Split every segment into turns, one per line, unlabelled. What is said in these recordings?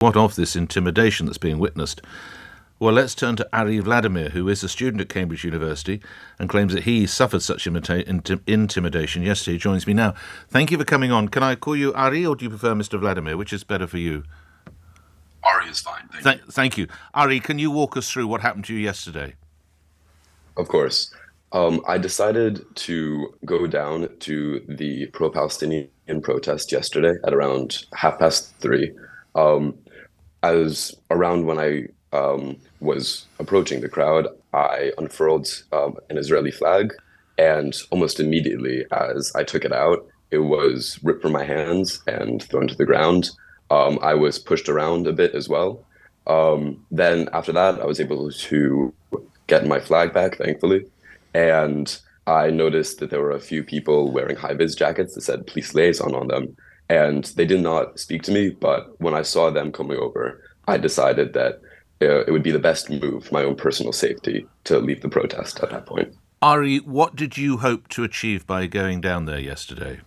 What of this intimidation that's being witnessed? Well, let's turn to Ari Vladimir, who is a student at Cambridge University and claims that he suffered such intimidation yesterday. He joins me now. Thank you for coming on. Can I call you Ari, or do you prefer Mr. Vladimir? Which is better for you?
Ari is fine.
Thank you. Ari, can you walk us through what happened to you yesterday?
Of course. I decided to go down to the pro-Palestinian protest yesterday at around 3:30. I was around when I was approaching the crowd. I unfurled an Israeli flag, and almost immediately as I took it out, it was ripped from my hands and thrown to the ground. I was pushed around a bit as well. Then after that, I was able to get my flag back, thankfully. And I noticed that there were a few people wearing high-vis jackets that said police liaison on them. And they did not speak to me, but when I saw them coming over, I decided that it would be the best move for my own personal safety to leave the protest at that point.
Ari, what did you hope to achieve by going down there yesterday?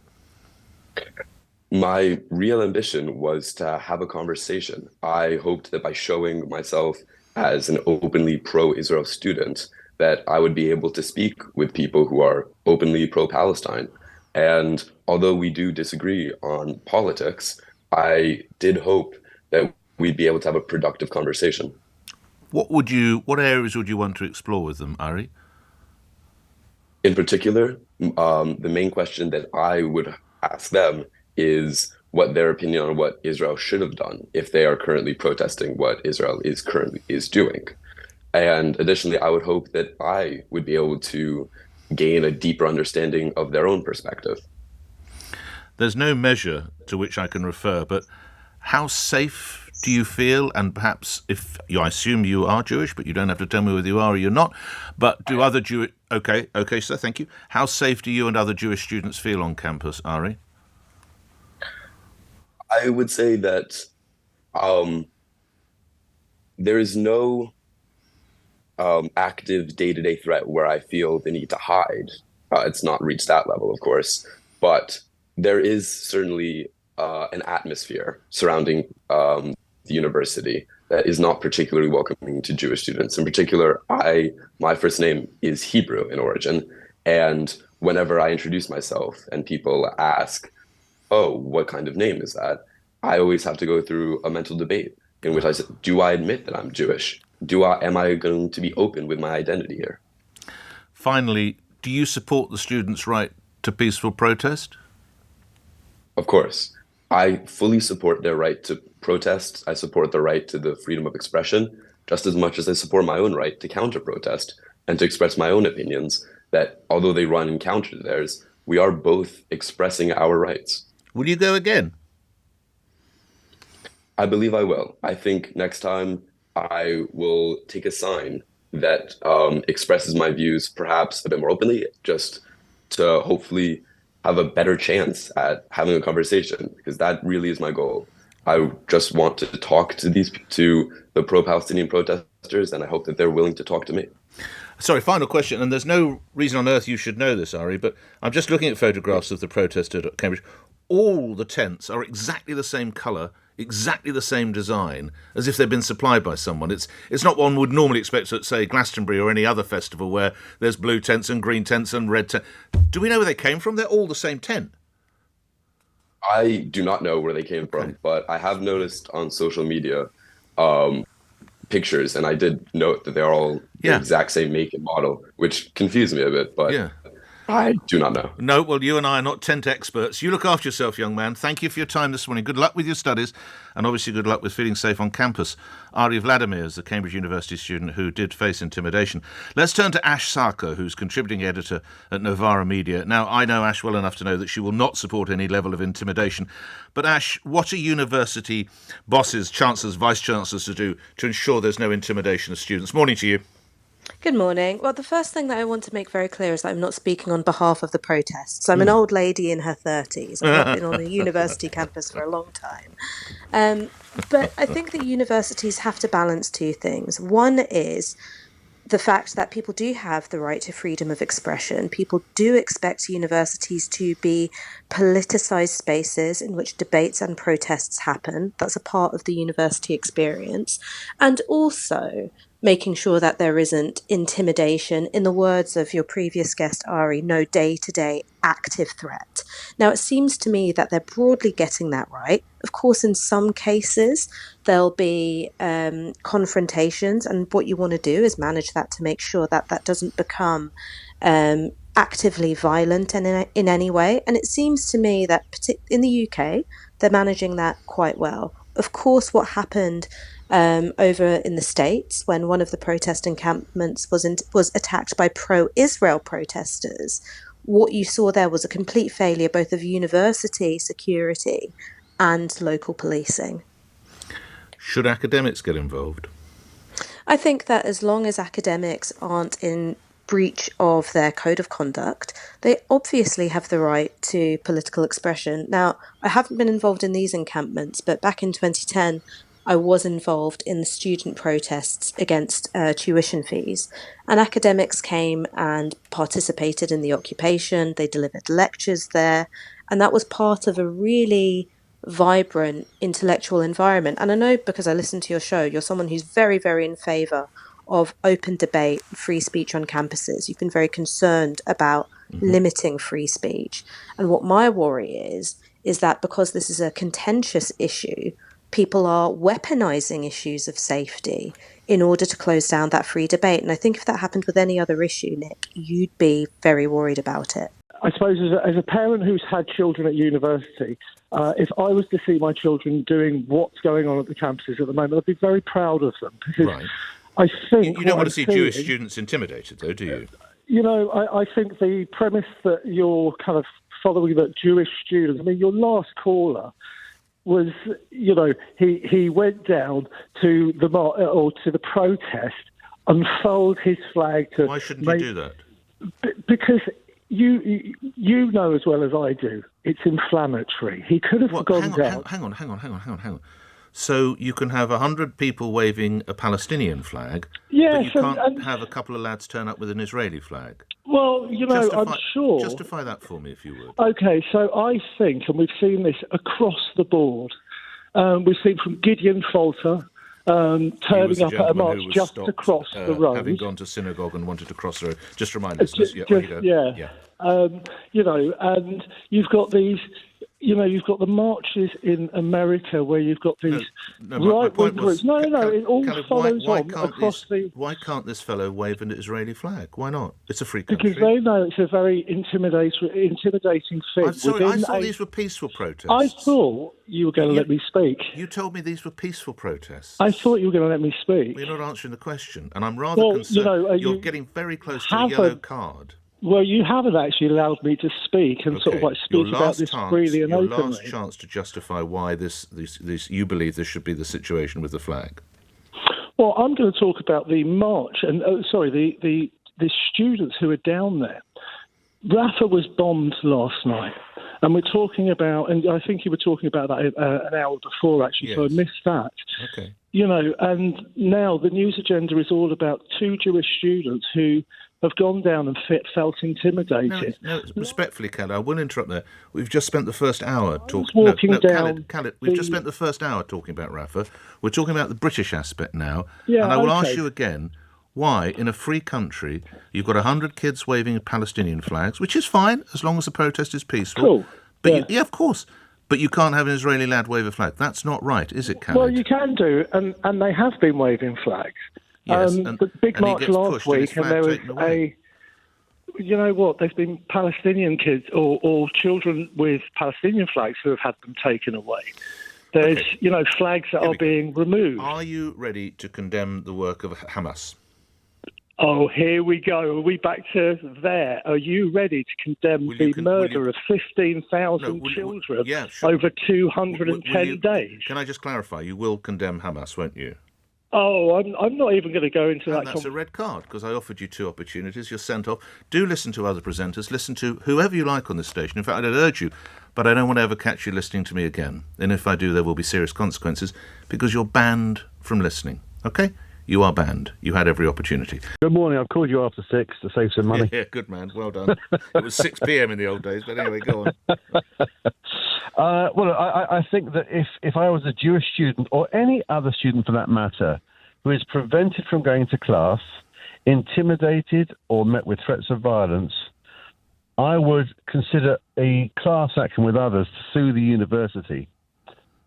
My real ambition was to have a conversation. I hoped that by showing myself as an openly pro-Israel student, that I would be able to speak with people who are openly pro-Palestine. And although we do disagree on politics, I did hope that we'd be able to have a productive conversation.
What areas would you want to explore with them, Ari?
In particular, the main question that I would ask them is what their opinion on what Israel should have done if they are currently protesting what Israel is doing. And additionally, I would hope that I would be able to gain a deeper understanding of their own perspective.
There's no measure to which I can refer, but how safe do you feel? And perhaps I assume you are Jewish, but you don't have to tell me whether you are or you're not. But do other Jewish... Okay, sir, thank you. How safe do you and other Jewish students feel on campus, Ari?
I would say that there is no active day-to-day threat where I feel the need to hide. It's not reached that level, of course, but there is certainly an atmosphere surrounding the university that is not particularly welcoming to Jewish students. In particular, my first name is Hebrew in origin, and whenever I introduce myself and people ask, "Oh, what kind of name is that?" I always have to go through a mental debate in which I say, do I admit that I'm Jewish? Am I going to be open with my identity here?
Finally, do you support the students' right to peaceful protest?
Of course. I fully support their right to protest. I support the right to the freedom of expression, just as much as I support my own right to counter-protest and to express my own opinions, that although they run in counter to theirs, we are both expressing our rights.
Will you go again?
I believe I will. I think next time I will take a sign that expresses my views perhaps a bit more openly, just to hopefully have a better chance at having a conversation, because that really is my goal. I just want to talk to the pro-Palestinian protesters, and I hope that they're willing to talk to me.
Sorry, final question, and there's no reason on earth you should know this, Ari, but I'm just looking at photographs of the protesters at Cambridge. All the tents are exactly the same colour, exactly the same design, as if they've been supplied by someone. It's not one would normally expect at, say, Glastonbury or any other festival where there's blue tents and green tents and red tents. Do we know where they came from? They're all the same tent.
I do not know where they came from, but I have noticed on social media pictures, and I did note that they're all the exact same make and model, which confused me a bit, but I do not know.
No, well, you and I are not tent experts. You look after yourself, young man. Thank you for your time this morning. Good luck with your studies, and obviously good luck with feeling safe on campus. Ari Vladimir is the Cambridge University student who did face intimidation. Let's turn to Ash Sarkar, who's contributing editor at Novara Media. Now, I know Ash well enough to know that she will not support any level of intimidation. But Ash, what are university bosses, chancellors, vice-chancellors to do to ensure there's no intimidation of students? Morning to you.
Good morning. Well, the first thing that I want to make very clear is that I'm not speaking on behalf of the protests. I'm an old lady in her 30s. I've been on a university campus for a long time. But I think that universities have to balance two things. One is the fact that people do have the right to freedom of expression. People do expect universities to be politicized spaces in which debates and protests happen. That's a part of the university experience. And also making sure that there isn't intimidation. In the words of your previous guest, Ari, no day-to-day active threat. Now, it seems to me that they're broadly getting that right. Of course, in some cases, there'll be confrontations, and what you want to do is manage that to make sure that that doesn't become actively violent in any way. And it seems to me that in the UK, they're managing that quite well. Of course, what happened over in the States when one of the protest encampments was attacked by pro-Israel protesters, what you saw there was a complete failure both of university security and local policing.
Should academics get involved?
I think that as long as academics aren't in breach of their code of conduct, they obviously have the right to political expression. Now, I haven't been involved in these encampments, but back in 2010, I was involved in the student protests against tuition fees. And academics came and participated in the occupation. They delivered lectures there. And that was part of a really vibrant intellectual environment. And I know because I listened to your show, you're someone who's very, very in favour of open debate, free speech on campuses. You've been very concerned about limiting free speech. And what my worry is that because this is a contentious issue, people are weaponizing issues of safety in order to close down that free debate. And I think if that happened with any other issue, Nick, you'd be very worried about it.
I suppose as a parent who's had children at university, if I was to see my children doing what's going on at the campuses at the moment, I'd be very proud of them. Because
right.
I think
you don't want to see Jewish students intimidated, though, do you?
You know, I think the premise that you're kind of following, that Jewish students, I mean, your last caller was, you know, he went down to the protest, unfurled his flag to.
Why shouldn't he do that?
Because you know as well as I do, it's inflammatory. He could have gone down.
Hang on. So you can have 100 people waving a Palestinian flag, but you can't have a couple of lads turn up with an Israeli flag.
Well, you know, I'm sure.
Justify that for me, if you would.
Okay, so I think, and we've seen this across the board, we've seen from Gideon Falter turning up at a march just to cross the road.
Having gone to synagogue and wanted to cross the road. Just remind us.
Yeah. You know, and you've got these. You know, you've got the marches in America where you've got these right-wing groups. No, it all follows on across the...
Why can't this fellow wave an Israeli flag? Why not? It's a free country.
Because they know it's a very intimidating thing.
I'm sorry, I thought these were peaceful protests.
I thought you were going to let me speak.
You told me these were peaceful protests.
I thought you were going to let me speak.
Well, you're not answering the question, and I'm rather concerned. You know, you're getting very close to a yellow card.
Well, you haven't actually allowed me to speak and sort of like speak about this freely and openly.
Your last chance to justify why this you believe this should be the situation with the flag.
Well, I'm going to talk about the march and the students who are down there. Rafah was bombed last night, and we're talking about, and I think you were talking about that an hour before actually, yes. So I missed that.
Okay.
You know, and now the news agenda is all about two Jewish students who have gone down and felt intimidated.
No, respectfully, Khalid, I will interrupt there. We've just spent the first hour talking... Khalid, we've just spent the first hour talking about Rafah. We're talking about the British aspect now.
Yeah,
and I will ask you again, why, in a free country, you've got 100 kids waving Palestinian flags, which is fine, as long as the protest is peaceful.
Cool.
But yeah, of course. But you can't have an Israeli lad wave a flag. That's not right, is it, Khalid?
Well, you can do, and they have been waving flags.
Yes,
the big march last week, and there was you know what? There's been Palestinian kids or children with Palestinian flags who have had them taken away. There's, flags that are being removed.
Are you ready to condemn the work of Hamas?
Oh, here we go. Are we back to there? Are you ready to condemn the murder of 15,000 children over 210 days?
Can I just clarify? You will condemn Hamas, won't you?
Oh, I'm not even going to go into that.
That's a red card, because I offered you two opportunities. You're sent off. Do listen to other presenters. Listen to whoever you like on this station. In fact, I'd urge you, but I don't want to ever catch you listening to me again. And if I do, there will be serious consequences, because you're banned from listening. Okay? You are banned. You had every opportunity.
Good morning. I've called you after 6 to save some money.
Yeah, good man. Well done. It was 6 p.m. in the old days, but anyway, go on.
I think that if I was a Jewish student, or any other student for that matter, who is prevented from going to class, intimidated or met with threats of violence, I would consider a class action with others to sue the university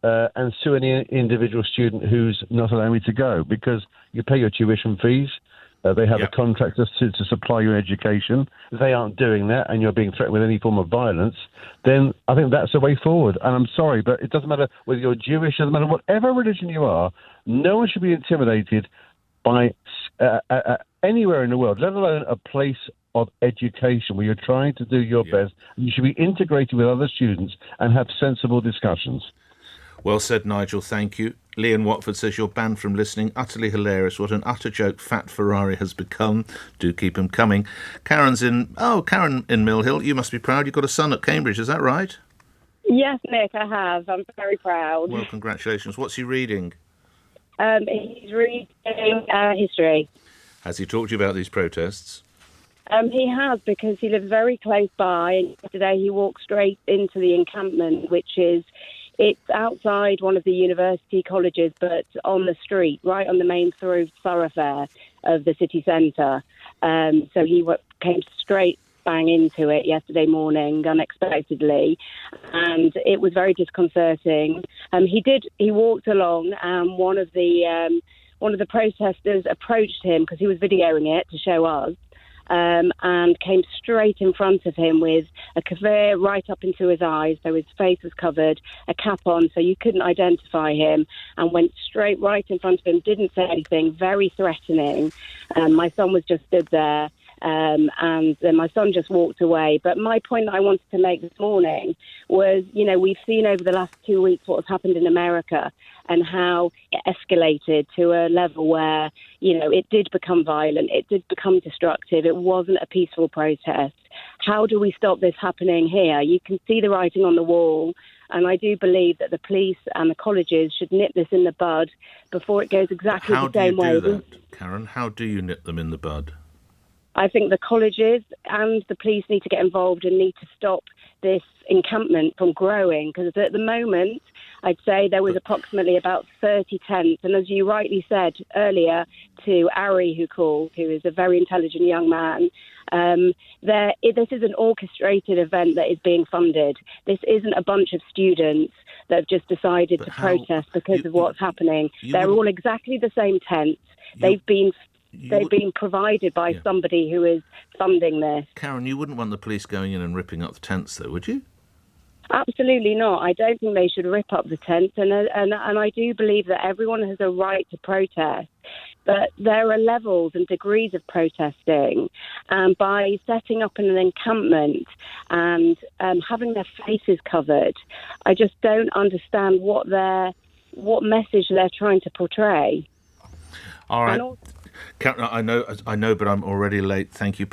and sue any individual student who's not allowing me to go, because you pay your tuition fees. They have a contract to supply your education. If they aren't doing that and you're being threatened with any form of violence, then I think that's the way forward. And I'm sorry, but it doesn't matter whether you're Jewish, it doesn't matter whatever religion you are, no one should be intimidated by anywhere in the world, let alone a place of education where you're trying to do your best. You should be integrated with other students and have sensible discussions.
Well said, Nigel. Thank you. Leon Watford says you're banned from listening. Utterly hilarious. What an utter joke Fat Ferrari has become. Do keep him coming. Karen in Mill Hill. You must be proud. You've got a son at Cambridge. Is that right?
Yes, Nick, I have. I'm very proud.
Well, congratulations. What's he reading?
He's reading history.
Has he talked to you about these protests?
He has, because he lives very close by. And today he walked straight into the encampment, it's outside one of the university colleges, but on the street, right on the main thoroughfare of the city centre. So he came straight bang into it yesterday morning, unexpectedly, and it was very disconcerting. He walked along, and one of the protesters approached him because he was videoing it to show us. And came straight in front of him with a kavir right up into his eyes, so his face was covered, a cap on so you couldn't identify him, and went straight right in front of him, didn't say anything, very threatening. My son was just stood there, and then my son just walked away. But my point that I wanted to make this morning was, we've seen over the last 2 weeks what has happened in America and how it escalated to a level where, it did become violent, it did become destructive, it wasn't a peaceful protest. How do we stop this happening here? You can see the writing on the wall, and I do believe that the police and the colleges should nip this in the bud before it goes exactly the same way.
How do you do that, Karen? How do you nip them in the bud?
I think the colleges and the police need to get involved and need to stop this encampment from growing, because at the moment, I'd say there was approximately about 30 tents. And as you rightly said earlier to Ari, who called, who is a very intelligent young man, this is an orchestrated event that is being funded. This isn't a bunch of students that have just decided to protest because of what's happening. They're all exactly the same tents. They've been provided by somebody who is funding this.
Karen, you wouldn't want the police going in and ripping up the tents, though, would you?
Absolutely not. I don't think they should rip up the tents, and I do believe that everyone has a right to protest. But there are levels and degrees of protesting, and by setting up an encampment and having their faces covered, I just don't understand what message they're trying to portray.
All right. Karen, I know, but I'm already late. Thank you.